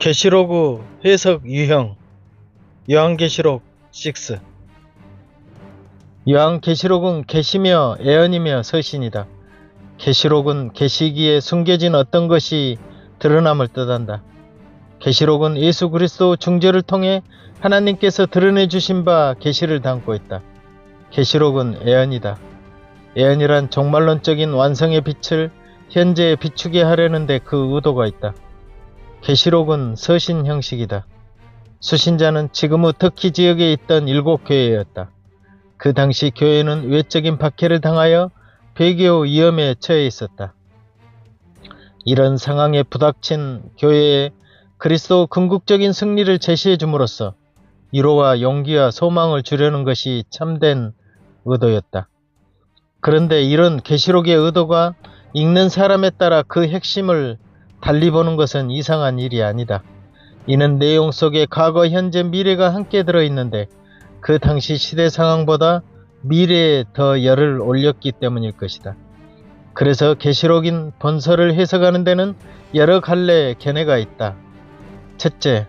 계시록 해석 유형 요한계시록 6. 요한계시록은 계시며 예언이며 서신이다. 계시록은 계시기에 숨겨진 어떤 것이 드러남을 뜻한다. 계시록은 예수 그리스도 중재를 통해 하나님께서 드러내 주신 바 계시를 담고 있다. 계시록은 예언이다. 예언이란 종말론적인 완성의 빛을 현재에 비추게 하려는 데 그 의도가 있다. 계시록은 서신 형식이다. 수신자는 지금의 터키 지역에 있던 7교회였다. 그 당시 교회는 외적인 박해를 당하여 폐교 위험에 처해 있었다. 이런 상황에 부닥친 교회에 그리스도 궁극적인 승리를 제시해 줌으로써 위로와 용기와 소망을 주려는 것이 참된 의도였다. 그런데 이런 계시록의 의도가 읽는 사람에 따라 그 핵심을 달리 보는 것은 이상한 일이 아니다. 이는 내용 속에 과거, 현재, 미래가 함께 들어있는데 그 당시 시대 상황보다 미래에 더 열을 올렸기 때문일 것이다. 그래서 계시록인 본서를 해석하는 데는 여러 갈래의 견해가 있다. 첫째,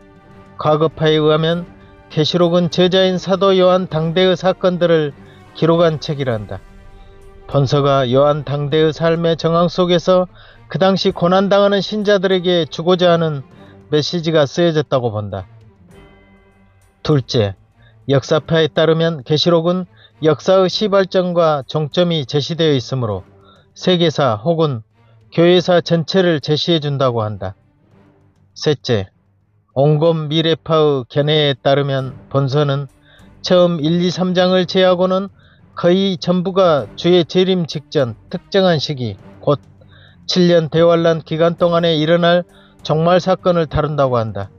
과거파에 의하면 계시록은 저자인 사도 요한 당대의 사건들을 기록한 책이란다. 본서가 요한 당대의 삶의 정황 속에서 그 당시 고난당하는 신자들에게 주고자 하는 메시지가 쓰여졌다고 본다. 둘째, 역사파에 따르면 계시록은 역사의 시발점과 종점이 제시되어 있으므로 세계사 혹은 교회사 전체를 제시해 준다고 한다. 셋째, 온건 미래파의 견해에 따르면 본서는 처음 1, 2, 3장을 제하고는 거의 전부가 주의 재림 직전 특정한 시기, 곧 7년 대환란 기간 동안에 일어날 종말 사건을 다룬다고 한다.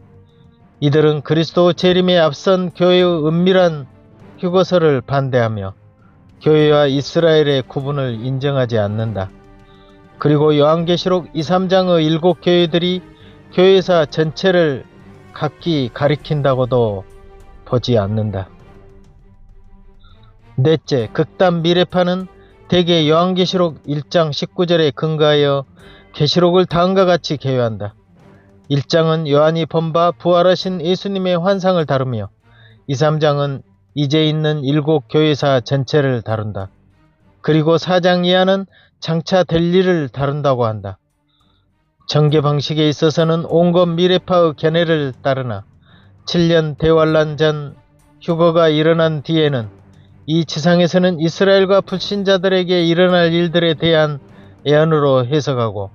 이들은 그리스도 재림에 앞선 교회의 은밀한 휴거설을 반대하며 교회와 이스라엘의 구분을 인정하지 않는다. 그리고 요한계시록 2, 3장의 7교회들이 교회사 전체를 각기 가리킨다고도 보지 않는다. 넷째, 극단 미래파는 대개 요한계시록 1장 19절에 근거하여 계시록을 다음과 같이 개요한다. 1장은 요한이 본 바 부활하신 예수님의 환상을 다루며 2, 3장은 이제 있는 7교회사 전체를 다룬다. 그리고 4장 이하는 장차 될 일을 다룬다고 한다. 전개 방식에 있어서는 온건 미래파의 견해를 따르나 7년 대환란 전 휴거가 일어난 뒤에는 이 지상에서는 이스라엘과 불신자들에게 일어날 일들에 대한 예언으로 해석하고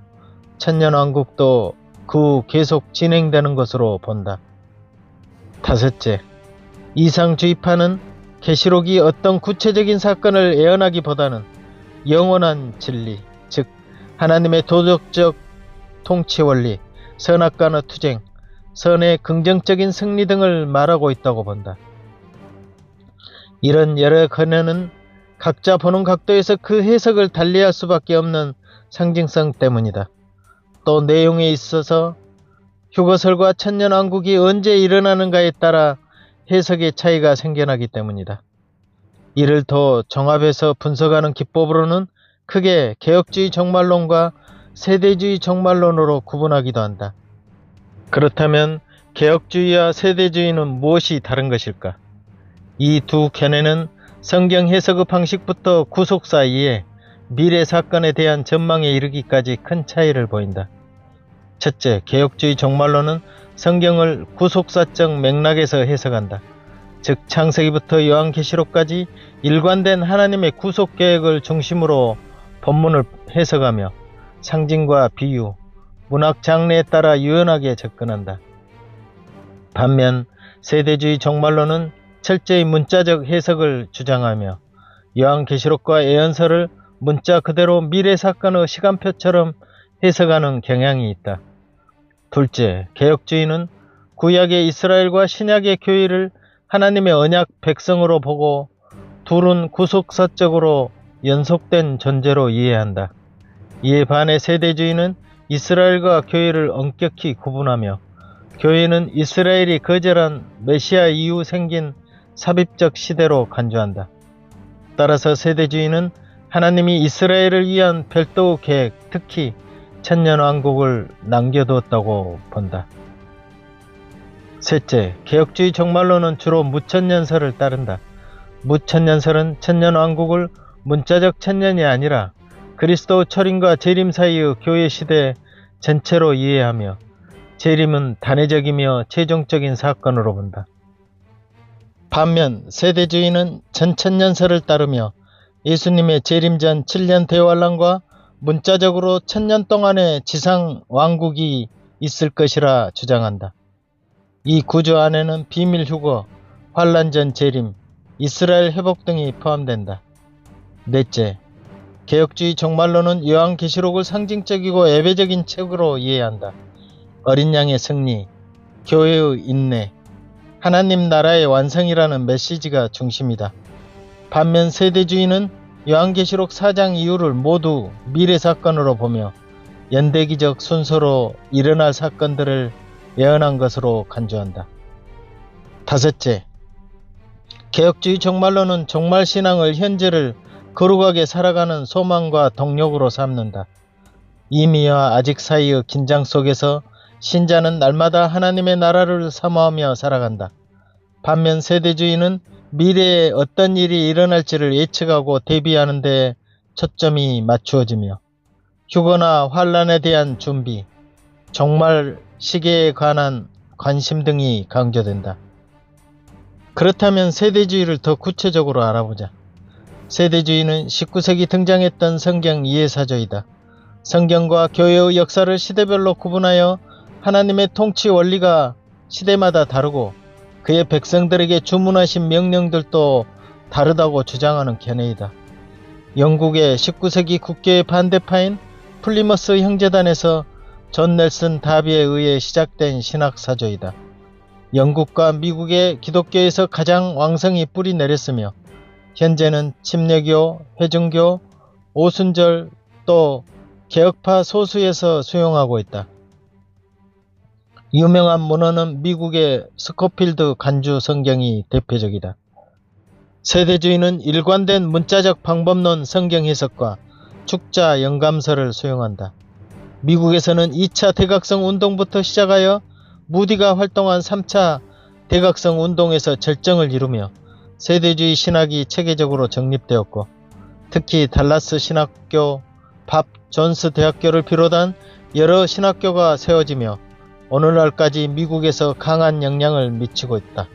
천년왕국도 그 후 계속 진행되는 것으로 본다. 다섯째, 이상주의파는 계시록이 어떤 구체적인 사건을 예언하기보다는 영원한 진리, 즉 하나님의 도덕적 통치원리, 선악과의 투쟁, 선의 긍정적인 승리 등을 말하고 있다고 본다. 이런 여러 견해는 각자 보는 각도에서 그 해석을 달리할 수밖에 없는 상징성 때문이다. 또 내용에 있어서 휴거설과 천년왕국이 언제 일어나는가에 따라 해석의 차이가 생겨나기 때문이다. 이를 더 종합해서 분석하는 기법으로는 크게 개혁주의 종말론과 세대주의 종말론으로 구분하기도 한다. 그렇다면 개혁주의와 세대주의는 무엇이 다른 것일까? 이 두 견해는 성경 해석의 방식부터 구속사 이해, 미래 사건에 대한 전망에 이르기까지 큰 차이를 보인다. 첫째, 개혁주의 종말론은 성경을 구속사적 맥락에서 해석한다. 즉 창세기부터 요한계시록까지 일관된 하나님의 구속계획을 중심으로 본문을 해석하며 상징과 비유, 문학 장르에 따라 유연하게 접근한다. 반면 세대주의 종말론은 철저히 문자적 해석을 주장하며 요한계시록과 예언서를 문자 그대로 미래 사건의 시간표처럼 해석하는 경향이 있다. 둘째, 개혁주의는 구약의 이스라엘과 신약의 교회를 하나님의 언약 백성으로 보고 둘은 구속사적으로 연속된 존재로 이해한다. 이에 반해 세대주의는 이스라엘과 교회를 엄격히 구분하며 교회는 이스라엘이 거절한 메시아 이후 생긴 삽입적 시대로 간주한다. 따라서 세대주의는 하나님이 이스라엘을 위한 별도의 계획, 특히 천년왕국을 남겨두었다고 본다. 셋째, 개혁주의 종말론은 주로 무천년설을 따른다. 무천년설은 천년왕국을 문자적 천년이 아니라 그리스도 철임과 재림 사이의 교회 시대 전체로 이해하며 재림은 단회적이며 최종적인 사건으로 본다. 반면 세대주의는 전천년설을 따르며 예수님의 재림 전 7년 대환란과 문자적으로 1000년 동안의 지상 왕국이 있을 것이라 주장한다. 이 구조 안에는 비밀 휴거, 환란 전 재림, 이스라엘 회복 등이 포함된다. 넷째, 개혁주의 종말론은 요한계시록을 상징적이고 예배적인 책으로 이해한다. 어린 양의 승리, 교회의 인내, 하나님 나라의 완성이라는 메시지가 중심이다. 반면 세대주의는 요한계시록 4장 이후를 모두 미래사건으로 보며 연대기적 순서로 일어날 사건들을 예언한 것으로 간주한다. 다섯째, 개혁주의 종말론은 종말신앙을 현재를 거룩하게 살아가는 소망과 동력으로 삼는다. 이미와 아직 사이의 긴장 속에서 신자는 날마다 하나님의 나라를 사모하며 살아간다. 반면 세대주의는 미래에 어떤 일이 일어날지를 예측하고 대비하는 데 초점이 맞추어지며 휴거나 환란에 대한 준비, 종말 시계에 관한 관심 등이 강조된다. 그렇다면 세대주의를 더 구체적으로 알아보자. 세대주의는 19세기 등장했던 성경 이해사조이다. 성경과 교회의 역사를 시대별로 구분하여 하나님의 통치 원리가 시대마다 다르고 그의 백성들에게 주문하신 명령들도 다르다고 주장하는 견해이다. 영국의 19세기 국교의 반대파인 플리머스 형제단에서 존 넬슨 다비에 의해 시작된 신학사조이다. 영국과 미국의 기독교에서 가장 왕성히 뿌리 내렸으며 현재는 침례교, 회중교, 오순절 또 개혁파 소수에서 수용하고 있다. 유명한 문헌은 미국의 스코필드 간주 성경이 대표적이다. 세대주의는 일관된 문자적 방법론 성경 해석과 축자 영감서를 수용한다. 미국에서는 2차 대각성 운동부터 시작하여 무디가 활동한 3차 대각성 운동에서 절정을 이루며 세대주의 신학이 체계적으로 정립되었고 특히 달라스 신학교, 밥 존스 대학교를 비롯한 여러 신학교가 세워지며 오늘날까지 미국에서 강한 영향을 미치고 있다.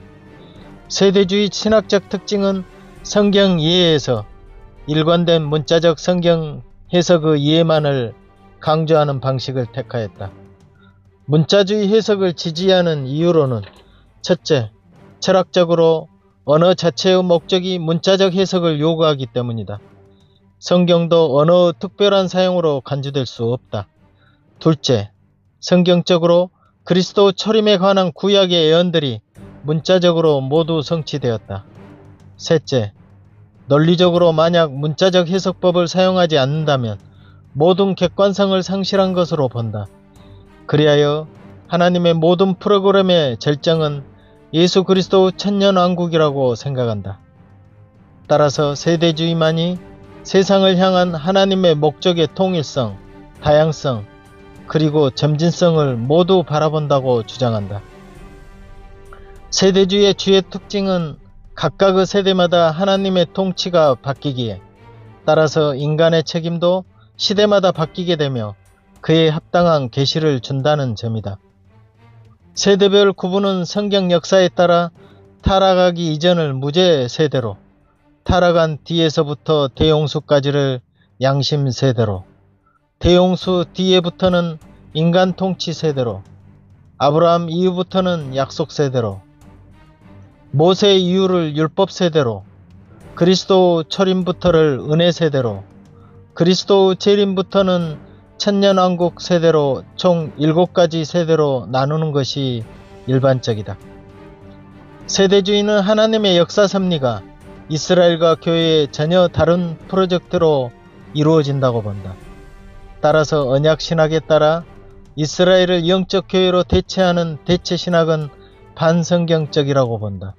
세대주의 신학적 특징은 성경 이해에서 일관된 문자적 성경 해석의 이해만을 강조하는 방식을 택하였다. 문자주의 해석을 지지하는 이유로는 첫째, 철학적으로 언어 자체의 목적이 문자적 해석을 요구하기 때문이다. 성경도 언어의 특별한 사용으로 간주될 수 없다. 둘째, 성경적으로 그리스도 철임에 관한 구약의 예언들이 문자적으로 모두 성취되었다. 셋째, 논리적으로 만약 문자적 해석법을 사용하지 않는다면 모든 객관성을 상실한 것으로 본다. 그리하여 하나님의 모든 프로그램의 절정은 예수 그리스도 천년왕국이라고 생각한다. 따라서 세대주의만이 세상을 향한 하나님의 목적의 통일성, 다양성, 그리고 점진성을 모두 바라본다고 주장한다. 세대주의의 주요 특징은 각각의 세대마다 하나님의 통치가 바뀌기에 따라서 인간의 책임도 시대마다 바뀌게 되며 그에 합당한 계시를 준다는 점이다. 세대별 구분은 성경 역사에 따라 타락하기 이전을 무죄 세대로, 타락한 뒤에서부터 대홍수까지를 양심 세대로, 대홍수 뒤에부터는 인간 통치 세대로, 아브라함 이후부터는 약속 세대로, 모세 이후를 율법 세대로, 그리스도 철임부터를 은혜 세대로, 그리스도 재림부터는 천년왕국 세대로 총 7가지 세대로 나누는 것이 일반적이다. 세대주의는 하나님의 역사 섭리가 이스라엘과 교회의 전혀 다른 프로젝트로 이루어진다고 본다. 따라서 언약신학에 따라 이스라엘을 영적 교회로 대체하는 대체신학은 반성경적이라고 본다.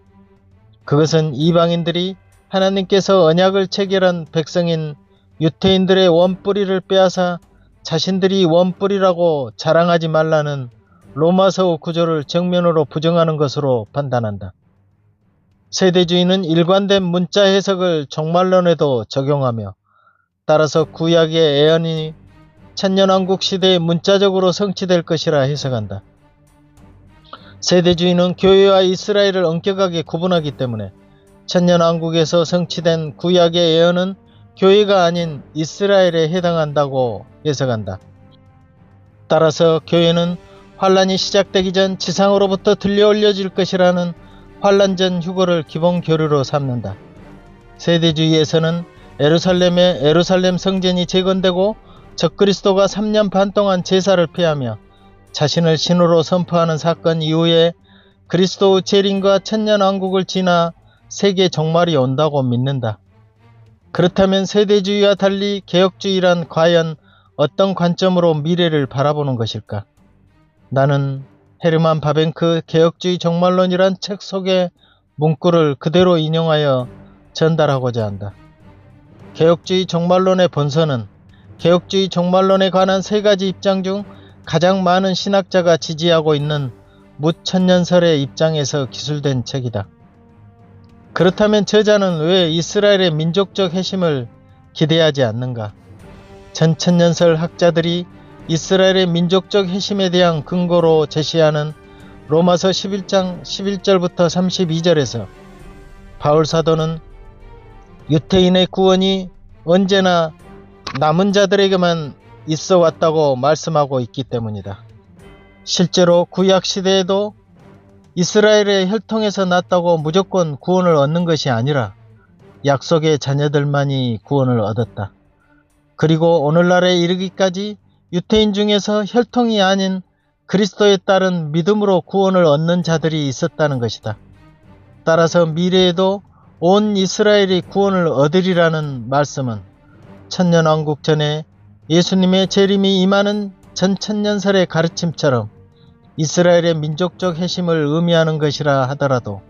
그것은 이방인들이 하나님께서 언약을 체결한 백성인 유태인들의 원뿌리를 빼앗아 자신들이 원뿌리라고 자랑하지 말라는 로마서 구조를 정면으로 부정하는 것으로 판단한다. 세대주의는 일관된 문자 해석을 종말론에도 적용하며 따라서 구약의 예언이 천년왕국 시대에 문자적으로 성취될 것이라 해석한다. 세대주의는 교회와 이스라엘을 엄격하게 구분하기 때문에 천년왕국에서 성취된 구약의 예언은 교회가 아닌 이스라엘에 해당한다고 해석한다. 따라서 교회는 환란이 시작되기 전 지상으로부터 들려 올려질 것이라는 환란 전 휴거를 기본 교류로 삼는다. 세대주의에서는 예루살렘의 예루살렘 성전이 재건되고 적그리스도가 3년 반 동안 제사를 폐하며 자신을 신으로 선포하는 사건 이후에 그리스도의 재림과 천년왕국을 지나 세계 종말이 온다고 믿는다. 그렇다면 세대주의와 달리 개혁주의란 과연 어떤 관점으로 미래를 바라보는 것일까? 나는 헤르만 바벤크 개혁주의 종말론이란 책 속의 문구를 그대로 인용하여 전달하고자 한다. 개혁주의 종말론의 본서는 개혁주의 종말론에 관한 세 가지 입장 중 가장 많은 신학자가 지지하고 있는 무천년설의 입장에서 기술된 책이다. 그렇다면 저자는 왜 이스라엘의 민족적 회심을 기대하지 않는가? 전천년설 학자들이 이스라엘의 민족적 회심에 대한 근거로 제시하는 로마서 11장 11절부터 32절에서 바울 사도는 유태인의 구원이 언제나 남은 자들에게만 있어 왔다고 말씀하고 있기 때문이다. 실제로 구약 시대에도 이스라엘의 혈통에서 났다고 무조건 구원을 얻는 것이 아니라 약속의 자녀들만이 구원을 얻었다. 그리고 오늘날에 이르기까지 유태인 중에서 혈통이 아닌 그리스도에 따른 믿음으로 구원을 얻는 자들이 있었다는 것이다. 따라서 미래에도 온 이스라엘이 구원을 얻으리라는 말씀은 천년왕국 전에 예수님의 재림이 임하는 전천년설의 가르침처럼 이스라엘의 민족적 회심을 의미하는 것이라 하더라도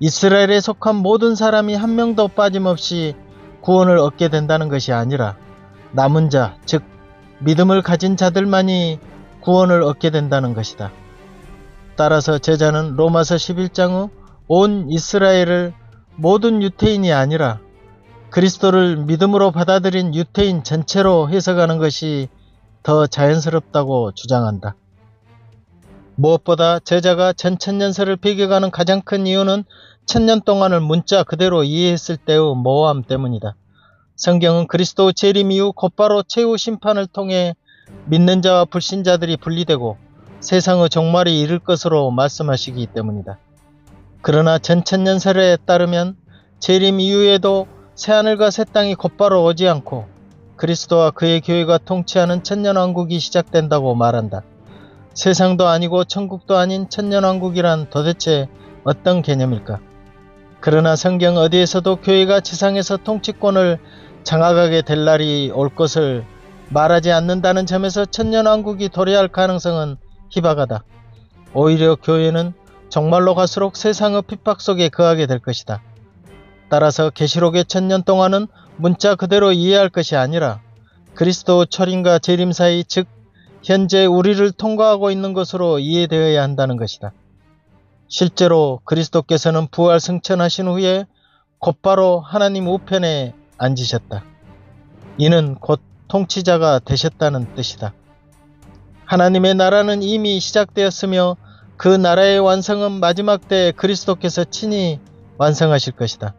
이스라엘에 속한 모든 사람이 한 명도 빠짐없이 구원을 얻게 된다는 것이 아니라 남은 자, 즉 믿음을 가진 자들만이 구원을 얻게 된다는 것이다. 따라서 제자는 로마서 11장의 온 이스라엘을 모든 유태인이 아니라 그리스도를 믿음으로 받아들인 유태인 전체로 해석하는 것이 더 자연스럽다고 주장한다. 무엇보다 제자가 전천년설을 배격하는 가장 큰 이유는 천년 동안을 문자 그대로 이해했을 때의 모호함 때문이다. 성경은 그리스도 재림 이후 곧바로 최후 심판을 통해 믿는 자와 불신자들이 분리되고 세상의 종말이 이를 것으로 말씀하시기 때문이다. 그러나 전천년설에 따르면 재림 이후에도 새하늘과 새 땅이 곧바로 오지 않고 그리스도와 그의 교회가 통치하는 천년왕국이 시작된다고 말한다. 세상도 아니고 천국도 아닌 천년왕국이란 도대체 어떤 개념일까? 그러나 성경 어디에서도 교회가 지상에서 통치권을 장악하게 될 날이 올 것을 말하지 않는다는 점에서 천년왕국이 도래할 가능성은 희박하다. 오히려 교회는 정말로 갈수록 세상의 핍박 속에 거하게 될 것이다. 따라서 계시록의 천년 동안은 문자 그대로 이해할 것이 아니라 그리스도 철임과 재림 사이, 즉 현재 우리를 통과하고 있는 것으로 이해되어야 한다는 것이다. 실제로 그리스도께서는 부활 승천하신 후에 곧바로 하나님 우편에 앉으셨다. 이는 곧 통치자가 되셨다는 뜻이다. 하나님의 나라는 이미 시작되었으며 그 나라의 완성은 마지막 때에 그리스도께서 친히 완성하실 것이다.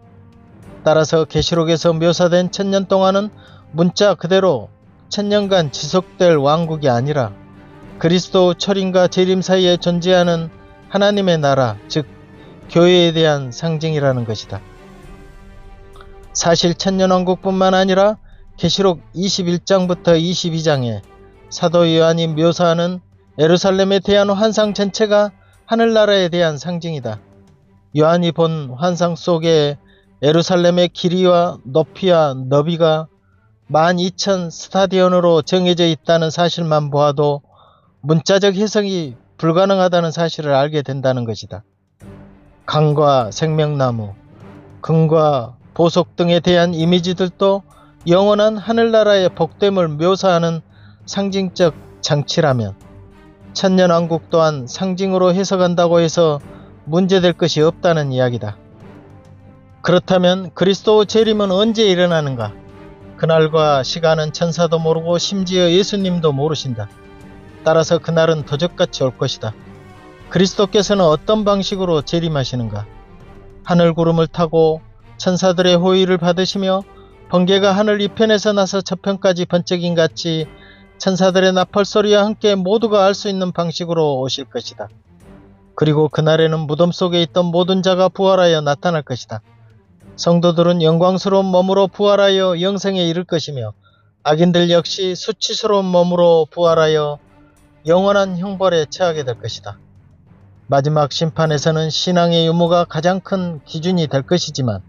따라서 계시록에서 묘사된 천년 동안은 문자 그대로 천년간 지속될 왕국이 아니라 그리스도 철임과 재림 사이에 존재하는 하나님의 나라, 즉 교회에 대한 상징이라는 것이다. 사실 천년왕국뿐만 아니라 계시록 21장부터 22장에 사도 요한이 묘사하는 예루살렘에 대한 환상 전체가 하늘나라에 대한 상징이다. 요한이 본 환상 속에 예루살렘의 길이와 높이와 너비가 12,000 스타디온으로 정해져 있다는 사실만 보아도 문자적 해석이 불가능하다는 사실을 알게 된다는 것이다. 강과 생명나무, 금과 보석 등에 대한 이미지들도 영원한 하늘나라의 복됨을 묘사하는 상징적 장치라면 천년왕국 또한 상징으로 해석한다고 해서 문제될 것이 없다는 이야기다. 그렇다면 그리스도 재림은 언제 일어나는가? 그날과 시간은 천사도 모르고 심지어 예수님도 모르신다. 따라서 그날은 도적같이 올 것이다. 그리스도께서는 어떤 방식으로 재림하시는가? 하늘구름을 타고 천사들의 호의를 받으시며 번개가 하늘 이편에서 나서 저편까지 번쩍임같이 천사들의 나팔소리와 함께 모두가 알 수 있는 방식으로 오실 것이다. 그리고 그날에는 무덤 속에 있던 모든 자가 부활하여 나타날 것이다. 성도들은 영광스러운 몸으로 부활하여 영생에 이를 것이며 악인들 역시 수치스러운 몸으로 부활하여 영원한 형벌에 처하게 될 것이다. 마지막 심판에서는 신앙의 유무가 가장 큰 기준이 될 것이지만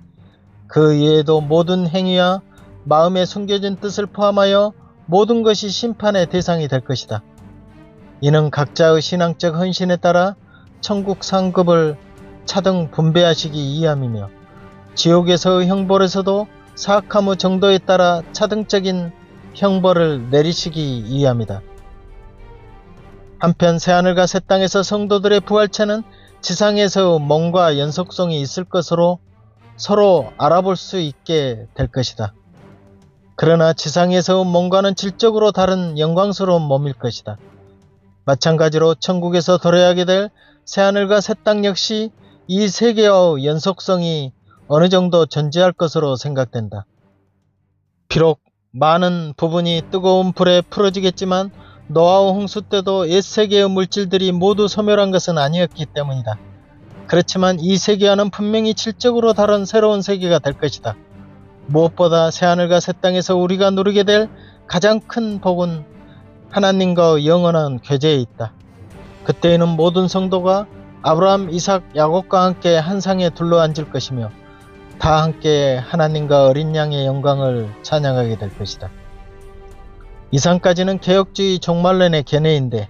그 이외에도 모든 행위와 마음에 숨겨진 뜻을 포함하여 모든 것이 심판의 대상이 될 것이다. 이는 각자의 신앙적 헌신에 따라 천국 상급을 차등 분배하시기 위함이며 지옥에서의 형벌에서도 사악함의 정도에 따라 차등적인 형벌을 내리시기 위함이다. 한편 새하늘과 새 땅에서 성도들의 부활체는 지상에서의 몸과 연속성이 있을 것으로 서로 알아볼 수 있게 될 것이다. 그러나 지상에서의 몸과는 질적으로 다른 영광스러운 몸일 것이다. 마찬가지로 천국에서 도래하게 될 새하늘과 새 땅 역시 이 세계와의 연속성이 어느 정도 존재할 것으로 생각된다. 비록 많은 부분이 뜨거운 불에 풀어지겠지만 노아의 홍수 때도 옛 세계의 물질들이 모두 소멸한 것은 아니었기 때문이다. 그렇지만 이 세계와는 분명히 질적으로 다른 새로운 세계가 될 것이다. 무엇보다 새하늘과 새 땅에서 우리가 누리게 될 가장 큰 복은 하나님과의 영원한 교제에 있다. 그때에는 모든 성도가 아브라함, 이삭, 야곱과 함께 한 상에 둘러앉을 것이며 다 함께 하나님과 어린 양의 영광을 찬양하게 될 것이다. 이상까지는 개혁주의 종말론의 견해인데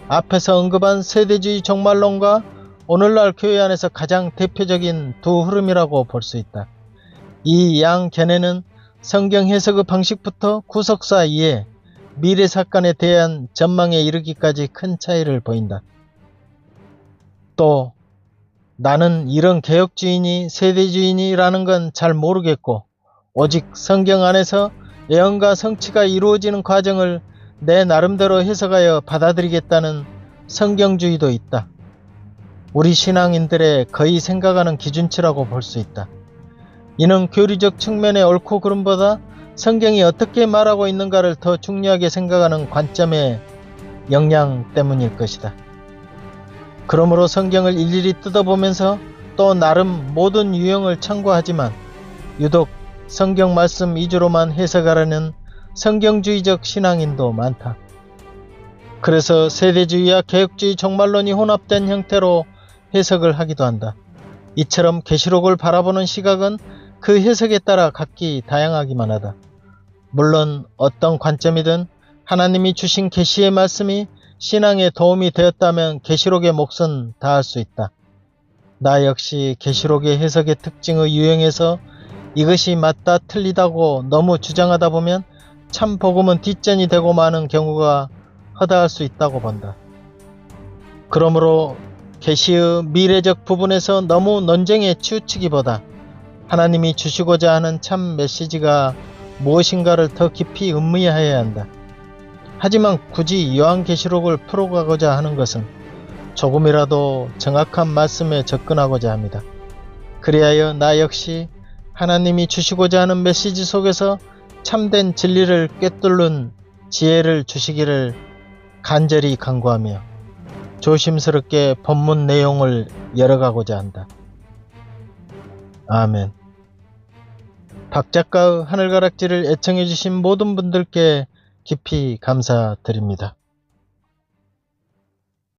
앞에서 언급한 세대주의 종말론과 오늘날 교회 안에서 가장 대표적인 두 흐름이라고 볼 수 있다. 이 양 견해는 성경 해석의 방식부터 구속사 이해, 미래 사건에 대한 전망에 이르기까지 큰 차이를 보인다. 또 나는 이런 개혁주의니 세대주의니라는 건 잘 모르겠고 오직 성경 안에서 예언과 성취가 이루어지는 과정을 내 나름대로 해석하여 받아들이겠다는 성경주의도 있다. 우리 신앙인들의 거의 생각하는 기준치라고 볼 수 있다. 이는 교리적 측면의 옳고 그름보다 성경이 어떻게 말하고 있는가를 더 중요하게 생각하는 관점의 영향 때문일 것이다. 그러므로 성경을 일일이 뜯어보면서 또 나름 모든 유형을 참고하지만 유독 성경 말씀 위주로만 해석하려는 성경주의적 신앙인도 많다. 그래서 세대주의와 개혁주의 종말론이 혼합된 형태로 해석을 하기도 한다. 이처럼 계시록을 바라보는 시각은 그 해석에 따라 각기 다양하기만 하다. 물론 어떤 관점이든 하나님이 주신 계시의 말씀이 신앙에 도움이 되었다면 계시록의 몫은 다할 수 있다. 나 역시 계시록의 해석의 특징의 유형에서 이것이 맞다 틀리다고 너무 주장하다 보면 참 복음은 뒷전이 되고 마는 경우가 허다할 수 있다고 본다. 그러므로 계시의 미래적 부분에서 너무 논쟁에 치우치기보다 하나님이 주시고자 하는 참 메시지가 무엇인가를 더 깊이 음미해야 한다. 하지만 굳이 요한계시록을 풀어가고자 하는 것은 조금이라도 정확한 말씀에 접근하고자 합니다. 그리하여 나 역시 하나님이 주시고자 하는 메시지 속에서 참된 진리를 꿰뚫는 지혜를 주시기를 간절히 간구하며 조심스럽게 본문 내용을 열어가고자 한다. 아멘. 박 작가의 하늘가락지를 애청해주신 모든 분들께 깊이 감사드립니다.